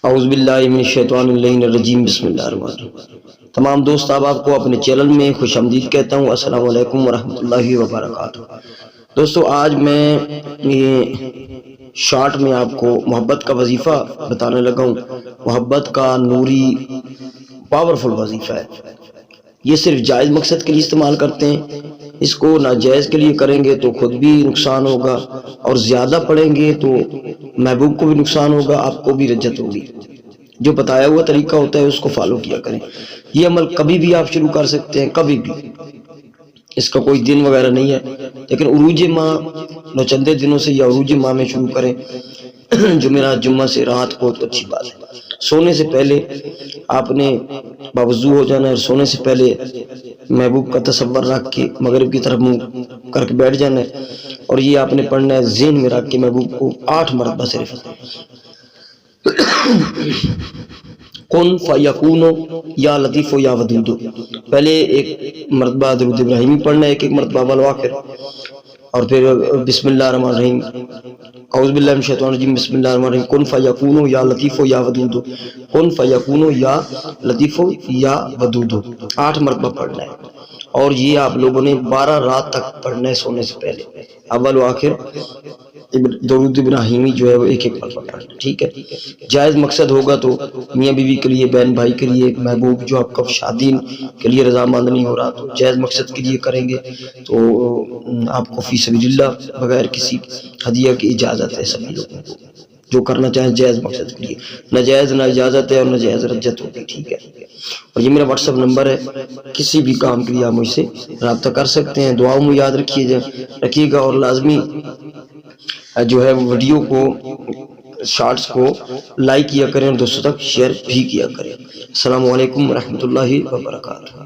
اعوذ باللہ من الشیطان الرجیم، بسم اللہ الرحمن الرحیم۔ تمام دوست آپ کو اپنے چینل میں خوش آمدید کہتا ہوں۔ السلام علیکم ورحمۃ اللہ وبرکاتہ۔ دوستو آج میں یہ شارٹ میں آپ کو محبت کا وظیفہ بتانے لگا ہوں۔ محبت کا نوری پاورفل وظیفہ ہے۔ یہ صرف جائز مقصد کے لیے استعمال کرتے ہیں، اس کو ناجائز کے لیے کریں گے تو خود بھی نقصان ہوگا، اور زیادہ پڑھیں گے تو محبوب کو بھی نقصان ہوگا، آپ کو بھی رجت ہوگی۔ جو بتایا ہوا طریقہ ہوتا ہے اس کو فالو کیا کریں۔ یہ عمل کبھی بھی آپ شروع کر سکتے ہیں، کبھی بھی، اس کا کوئی دن وغیرہ نہیں ہے، لیکن عروج ماہ نو چندے دنوں سے یا عروج ماہ میں شروع کریں، جمعرات جمعہ سے رات کو، تو اچھی بات ہے۔ سونے سے پہلے آپ نے باوضو ہو جانا ہے، اور سونے سے پہلے محبوب کا تصور رکھ کے مغرب کی طرف منہ کر کے بیٹھ جانا ہے، اور یہ آپ نے پڑھنا ہے ذہن میں رکھ کے محبوب کو 8 مرتبہ صرف۔ کن فیکون یا لطیف یا ودود، پہلے ایک مرتبہ درود ابراہیمی پڑھنا ہے، ایک مرتبہ اول و آخر، اور پھر بسم اللہ الرحمن الرحیم، اعوذ باللہ من الشیطان الرجیم، بسم اللہ الرحمن الرحیم، کن فیکون یا لطیف یا ودود، کن فیکون یا لطیف یا ودود، 8 مرتبہ پڑھنا ہے۔ اور یہ آپ لوگوں نے 12 رات تک پڑھنا ہے سونے سے پہلے، اول و آخر درود ابراہیمی جو ہے وہ ایک مرتبہ پڑھنا ہے، ٹھیک ہے۔ جائز مقصد ہوگا تو میاں بیوی کے لیے، بہن بھائی کے لیے، محبوب جو آپ کا شادی کے لیے رضامند نہیں ہو رہا تو جائز مقصد کے لیے کریں گے تو آپ کو فی سبیل اللہ بغیر کسی ہدیہ کی اجازت ہے سبھی لوگوں کو، جو کرنا چاہیں جائز مقصد کے لیے۔ ناجائز نہ اجازت ہے اور ناجائز رجت ہوگی، ٹھیک ہے۔ اور یہ میرا واٹس ایپ نمبر ہے، کسی بھی کام کے لیے آپ مجھ سے رابطہ کر سکتے ہیں۔ دعاؤں میں یاد رکھیے گا، اور لازمی جو ہے ویڈیو کو، شارٹس کو لائک کیا کریں اور دوستوں تک شیئر بھی کیا کریں۔ السلام علیکم ورحمۃ اللہ وبرکاتہ۔